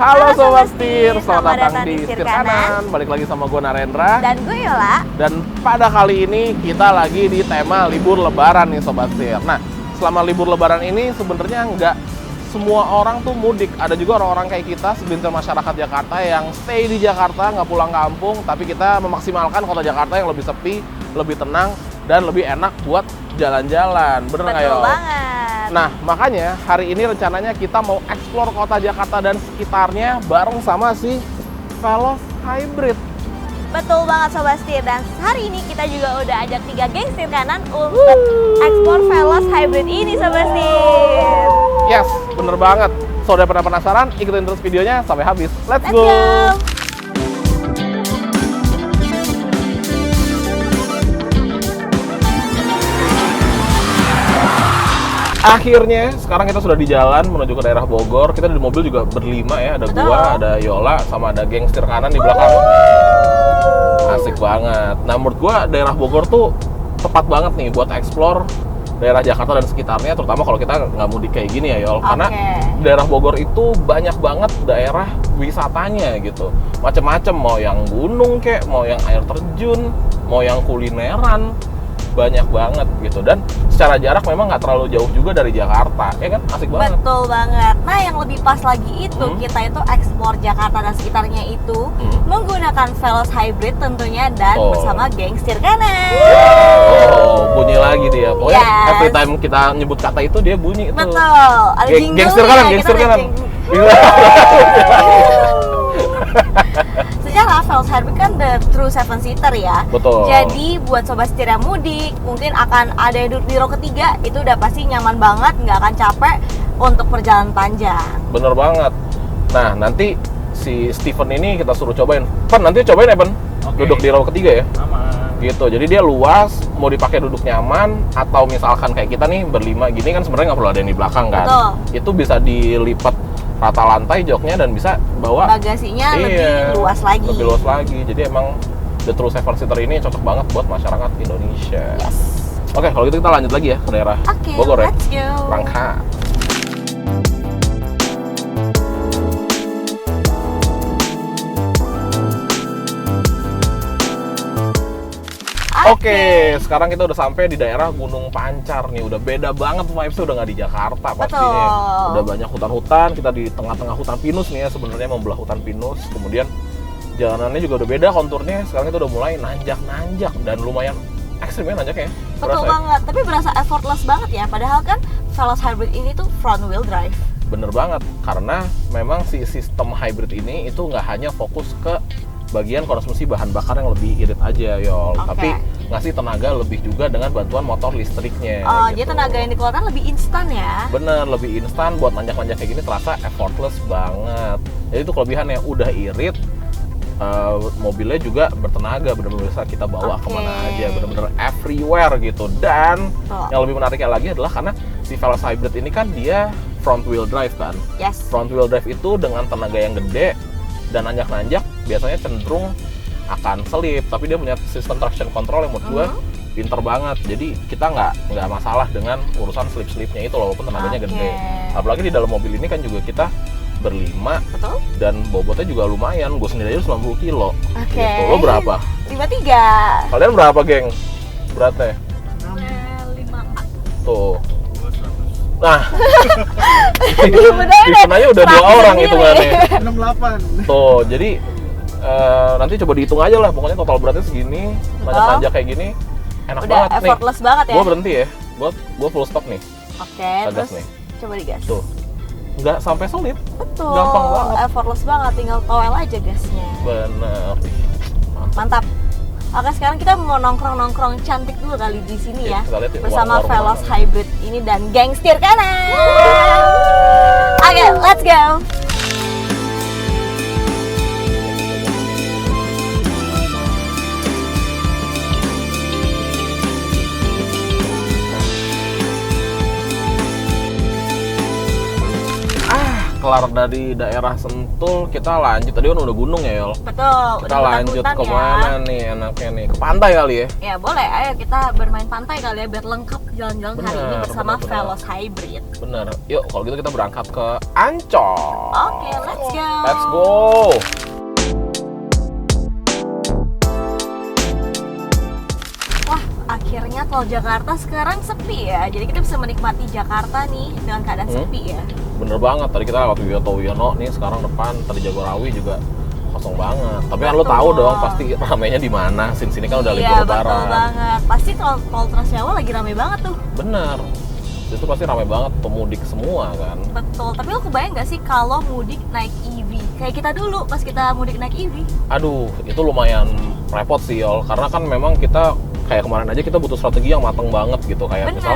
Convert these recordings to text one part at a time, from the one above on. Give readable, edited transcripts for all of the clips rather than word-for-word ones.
Halo Sobat Setir, selamat datang di Setir Kanan. Balik lagi sama gue Narendra. Dan gue Yola. Dan pada kali ini kita lagi di tema libur lebaran nih Sobat Setir. Nah, selama libur lebaran ini sebenarnya nggak semua orang tuh mudik. Ada juga orang-orang kayak kita, segelintir masyarakat Jakarta yang stay di Jakarta, nggak pulang kampung. Tapi kita memaksimalkan kota Jakarta yang lebih sepi, lebih tenang, dan lebih enak buat jalan-jalan. Bener nggak Yol? Betul banget. Nah, makanya hari ini rencananya kita mau explore kota Jakarta dan sekitarnya bareng sama si Veloz Hybrid. Betul banget Sobat Setir. Dan hari ini kita juga udah ajak 3 geng Setir Kanan untuk explore Veloz Hybrid ini Sobat Setir. Yes, bener banget. So, udah pernah penasaran? Ikutin terus videonya sampai habis. Let's go! Akhirnya sekarang kita sudah di jalan menuju ke daerah Bogor. Kita di mobil juga berlima ya, ada gua, ada Yola, sama ada geng Setir Kanan di belakang. Asik banget. Nah, menurut gua daerah Bogor tuh tepat banget nih buat explore daerah Jakarta dan sekitarnya, terutama kalau kita nggak mudik kayak gini ya Yol. Karena daerah Bogor itu banyak banget daerah wisatanya gitu. Macem-macem, mau yang gunung kek, mau yang air terjun, mau yang kulineran, banyak banget gitu. Dan secara jarak memang nggak terlalu jauh juga dari Jakarta, ya kan? Asik banget. Betul banget. Nah, yang lebih pas lagi itu kita itu explore Jakarta dan sekitarnya itu menggunakan Veloz Hybrid tentunya dan bersama geng Setir Kanan. Bunyi lagi dia. Pokoknya every time kita nyebut kata itu dia bunyi. Betul. Ada Geng Setir Kanan, geng Setir Kanan. Secara Veloz Hybrid kan the true 7-seater ya. Betul. Jadi buat sobat setir yang mudik, mungkin akan ada yang duduk di row ketiga, itu udah pasti nyaman banget, nggak akan capek untuk perjalanan panjang. Bener banget. Nah, nanti si Steven ini kita suruh cobain. Pen, nanti cobain ya Pen? Duduk di row ketiga ya? Aman. Gitu, jadi dia luas, mau dipakai duduk nyaman, atau misalkan kayak kita nih berlima gini kan sebenarnya nggak perlu ada yang di belakang kan? Betul. Itu bisa dilipat rata lantai joknya dan bisa bawa bagasinya lebih luas lagi. Lebih luas lagi. Jadi emang the true 7-seater ini cocok banget buat masyarakat Indonesia. Yes. Oke, kalau gitu kita lanjut lagi ya ke daerah Bogor ya. Let's go. Berangkat. Oke, sekarang kita udah sampai di daerah Gunung Pancar nih. Udah beda banget vibes-nya, udah nggak di Jakarta pastinya. Udah banyak hutan-hutan, kita di tengah-tengah hutan pinus nih ya sebenarnya, membelah hutan pinus. Kemudian jalanannya juga udah beda konturnya. Sekarang kita udah mulai nanjak-nanjak dan lumayan ekstrim ya nanjaknya. Betul banget, tapi berasa effortless banget ya. Padahal kan Veloz Hybrid ini tuh front wheel drive. Bener banget, karena memang si sistem hybrid ini itu nggak hanya fokus ke bagian konsumsi bahan bakar yang lebih irit aja Yol, tapi ngasih tenaga lebih juga dengan bantuan motor listriknya. Jadi tenaga yang dikeluarkan lebih instan ya? Bener, lebih instan. Buat nanjak-nanjak kayak gini terasa effortless banget. Jadi itu kelebihannya, udah irit, mobilnya juga bertenaga, bener-bener bisa kita bawa kemana aja, bener-bener everywhere gitu. Dan yang lebih menariknya lagi adalah karena si Veloz Hybrid ini kan dia front wheel drive kan. Yes. Front wheel drive itu dengan tenaga yang gede dan nanjak-nanjak biasanya cenderung akan selip, tapi dia punya sistem traction control yang menurut gue pinter banget. Jadi kita nggak masalah dengan urusan slip-slipnya itu walaupun tenaganya gede. Apalagi di dalam mobil ini kan juga kita berlima. Betul. Dan bobotnya juga lumayan. Gue sendiri aja 90 kilo. Gitu. Lo berapa? 53. Kalian berapa geng beratnya? 54. Tuh. Nah, sebenarnya aja udah 2 orang hitungannya. 68. Tuh, jadi nanti coba dihitung aja lah. Pokoknya total beratnya segini, nanjak-nanjak kayak gini, enak udah banget nih. Effortless banget ya. Gue berhenti ya, gue full stop nih. Terus nih. coba digas. Tuh, nggak sampai selip. Betul. Gampang banget. Effortless banget, tinggal towel aja gasnya. Bener. Mantap. Oke, sekarang kita mau nongkrong-nongkrong cantik dulu kali di sini ya. Bersama Veloz Hybrid ini dan geng Setir Kanan. Oke, let's go. Kelar dari daerah Sentul, kita lanjut. Tadi kan udah gunung ya Yol. Betul. Kita lanjut kemana nih enaknya nih? Ke pantai kali ya? Ya boleh, ayo kita bermain pantai kali ya biar lengkap jalan-jalan hari ini bersama Veloz Hybrid. Bener. Yuk, kalau gitu kita berangkat ke Ancol. Oke, let's go. Let's go. Wah, akhirnya tol Jakarta sekarang sepi ya. Jadi kita bisa menikmati Jakarta nih dengan keadaan sepi ya. Bener banget. Tadi kita lewat Wiyoto Wiono nih, sekarang depan tadi Jagorawi juga kosong banget. Tapi kan lo tahu dong pasti ramenya di mana. Sini kan udah libur lebaran. Iya, betul banget. Pasti tol Trans Jawa lagi rame banget tuh. Bener. Itu pasti rame banget pemudik semua kan. Betul. Tapi lo kebayang nggak sih kalau mudik naik EV? Kayak kita dulu pas kita mudik naik EV. Aduh, itu lumayan repot sih, Yol. Karena kan memang kita kayak kemarin aja kita butuh strategi yang mateng banget gitu. Kayak misal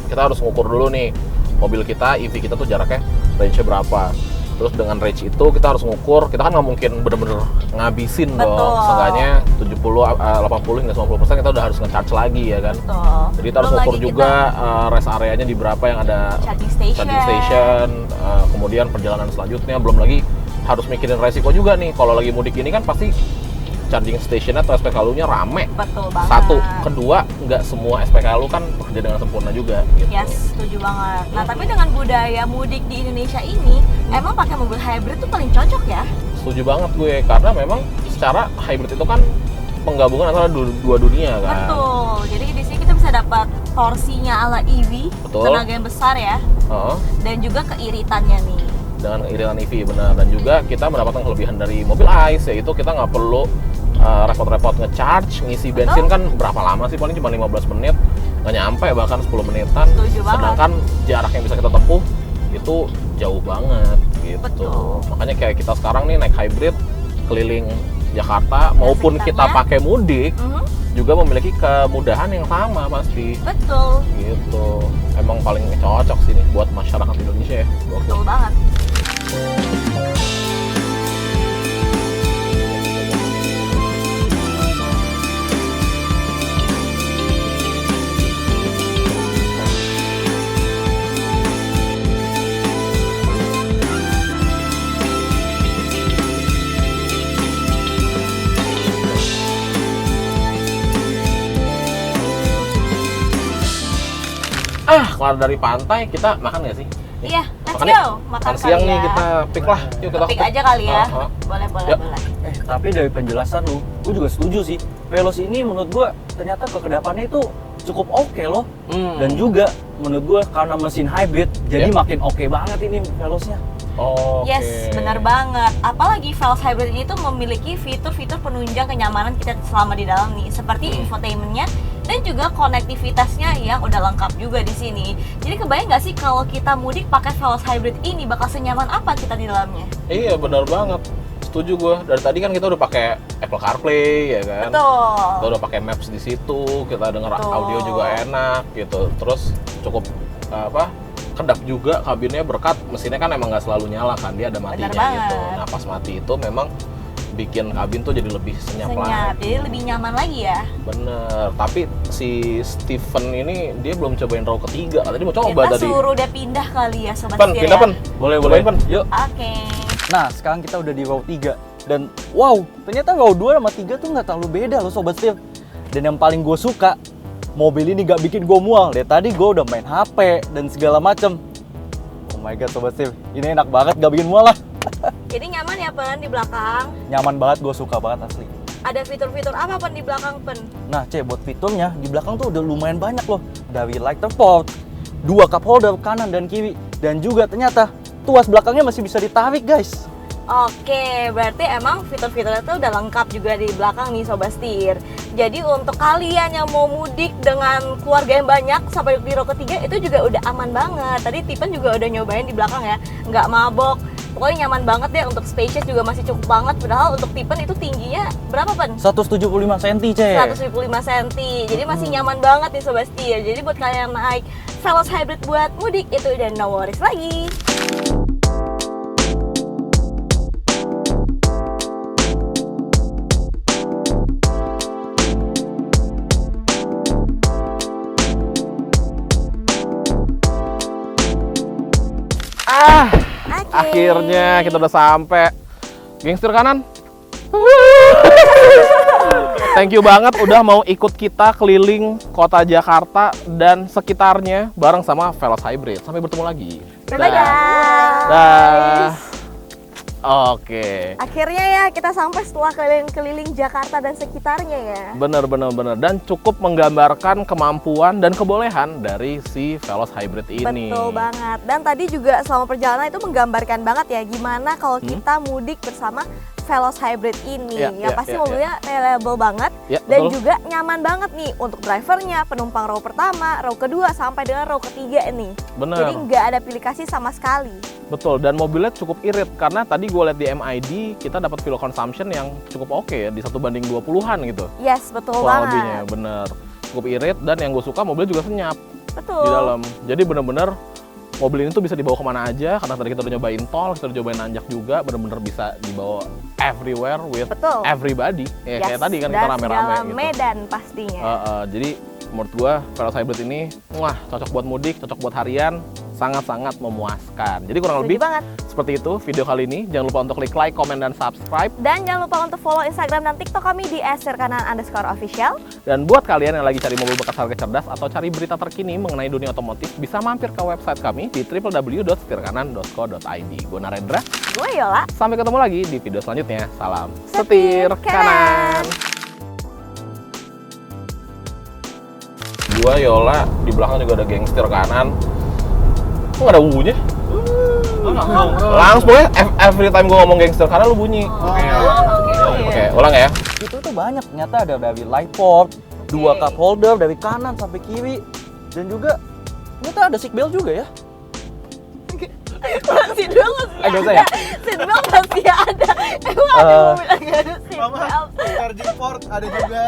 kita harus ngukur dulu nih mobil kita, EV kita tuh jaraknya range-nya berapa. Terus dengan range itu kita harus ngukur, kita kan nggak mungkin bener-bener ngabisin dong. Seenggaknya 70, 80 hingga 90% kita udah harus nge-charge lagi ya kan. Betul. Jadi kita harus ngukur juga rest areanya di berapa yang ada charging station, kemudian perjalanan selanjutnya. Belum lagi harus mikirin resiko juga nih, kalau lagi mudik ini kan pasti charging stationnya atau SPKLU-nya rame. Betul banget. Satu, kedua, nggak semua SPKLU kan bekerja dengan sempurna juga gitu. Yes, setuju banget. Nah, tapi dengan budaya mudik di Indonesia ini, emang pakai mobil hybrid tuh paling cocok ya? Setuju banget gue, karena memang secara hybrid itu kan penggabungan antara dua dunia kan. Betul, jadi di sini kita bisa dapat torsinya ala EV, tenaga yang besar ya, dan juga keiritannya nih. Dengan iritan EV benar, dan juga kita mendapatkan kelebihan dari mobil ICE, yaitu kita nggak perlu repot-repot nge-charge, ngisi bensin kan berapa lama sih, paling cuma 15 menit, nggak nyampe bahkan 10 menitan. Sedangkan jarak yang bisa kita tempuh itu jauh banget gitu. Betul. Makanya kayak kita sekarang nih naik hybrid keliling Jakarta maupun kita pakai mudik juga memiliki kemudahan yang sama pasti. Betul. Gitu. Emang paling cocok sih nih buat masyarakat Indonesia ya. Betul banget. Keluar dari pantai kita makan nggak sih? Iya, let's go. Makan siang nih kita pick lah. Yuk kita pick aja kali ya. Boleh. Tapi dari penjelasan lu, gue juga setuju sih. Veloz ini menurut gue ternyata kedepannya itu cukup oke loh. Dan juga menurut gue karena mesin hybrid, jadi makin oke banget ini Veloznya. Yes, benar banget. Apalagi Veloz Hybrid ini tuh memiliki fitur-fitur penunjang kenyamanan kita selama di dalam nih, seperti infotainmentnya dan juga konektivitasnya yang udah lengkap juga di sini. Jadi kebayang nggak sih kalau kita mudik pakai Veloz Hybrid ini bakal senyaman apa kita di dalamnya? Iya, benar banget. Setuju gue. Dari tadi kan kita udah pakai Apple CarPlay ya kan. Betul. Kita udah pakai Maps di situ, kita denger audio juga enak gitu. Terus cukup kedap juga kabinnya berkat mesinnya kan emang nggak selalu nyala kan, dia ada matinya gitu. Nah pas mati itu memang bikin kabin tuh jadi lebih senyap lagi. Jadi lebih nyaman lagi ya. Bener, tapi si Steven ini dia belum cobain row ketiga. Tadi mau coba tadi. Kita suruh dia pindah kali ya Sobat Pen, Setir pindah ya. Pen. Boleh. Pen. Yuk. Oke. Nah sekarang kita udah di row 3. Dan wow, ternyata row 2 sama 3 tuh nggak terlalu beda loh Sobat Setir. Dan yang paling gue suka, mobil ini nggak bikin gue mual. Dari tadi gue udah main HP dan segala macem. Oh my god Sobat Setir, ini enak banget, nggak bikin mual lah. Jadi nyaman ya Pen di belakang? Nyaman banget, gue suka banget asli. Ada fitur-fitur apa Pen di belakang Pen? Nah buat fiturnya di belakang tuh udah lumayan banyak loh. Dari lighter port, 2 cup holder kanan dan kiri, dan juga ternyata tuas belakangnya masih bisa ditarik guys. Oke, berarti emang fitur-fiturnya tuh udah lengkap juga di belakang nih Sobat Setir. Jadi untuk kalian yang mau mudik dengan keluarga yang banyak sampai di row ketiga itu juga udah aman banget. Tadi Tipen juga udah nyobain di belakang ya, nggak mabok. Pokoknya nyaman banget deh, untuk spacious juga masih cukup banget. Padahal untuk Tipen itu tingginya berapa Pen? 175 cm cek. 175 cm, jadi masih nyaman banget nih Sobat Setir. Jadi buat kalian yang naik Veloz Hybrid buat mudik itu udah no worries lagi. Akhirnya kita udah sampai. Gangster kanan. Thank you banget udah mau ikut kita keliling kota Jakarta dan sekitarnya bareng sama Veloz Hybrid. Sampai bertemu lagi. Bye guys. Dah. Oke. Akhirnya ya kita sampai setelah keliling-keliling Jakarta dan sekitarnya ya. Bener. Dan cukup menggambarkan kemampuan dan kebolehan dari si Veloz Hybrid ini. Betul banget. Dan tadi juga selama perjalanan itu menggambarkan banget ya gimana kalau kita mudik bersama Veloz Hybrid ini. Pasti mobilnya reliable banget dan juga nyaman banget nih untuk drivernya, penumpang row pertama, row kedua sampai dengan row ketiga ini. Bener. Jadi nggak ada pilih kasih sama sekali. Betul, dan mobilnya cukup irit karena tadi gue lihat di MID kita dapat fuel consumption yang cukup oke ya, di 1:20-an gitu. Yes, betul kurang banget. lebihnya, bener. Cukup irit dan yang gue suka mobilnya juga senyap Betul. di dalam. Jadi bener-bener mobil ini tuh bisa dibawa kemana aja karena tadi kita udah nyobain tol, kita udah nyobain nanjak juga, bener-bener bisa dibawa everywhere with everybody. Ya, kayak tadi kan kita rame-rame gitu. Medan pastinya. Jadi menurut gue Veloz Hybrid ini cocok buat mudik, cocok buat harian, sangat-sangat memuaskan. Jadi kurang lebih seperti itu video kali ini. Jangan lupa untuk klik like, comment, dan subscribe. Dan jangan lupa untuk follow Instagram dan TikTok kami di @sirkanan_official. Dan buat kalian yang lagi cari mobil bekas harga cerdas atau cari berita terkini mengenai dunia otomotif, bisa mampir ke website kami di www.setirkanan.co.id. Gue Narendra. Gue Yola. Sampai ketemu lagi di video selanjutnya. Salam Setir Kanan. Gua Yola, di belakang juga ada geng setir kanan. Kok nggak ada bunyinya? Langsung pokoknya every time gua ngomong geng setir kanan lu bunyi. Oke, ulang ya. Itu tuh banyak, ternyata ada dari light port, 2 cup holder dari kanan sampai kiri, dan juga ternyata ada seat belt juga ya. Seat belt masih Agak ada. Seat belt masih ada. Emang ada mobil yang nggak ada seat belt? Charging port ada juga.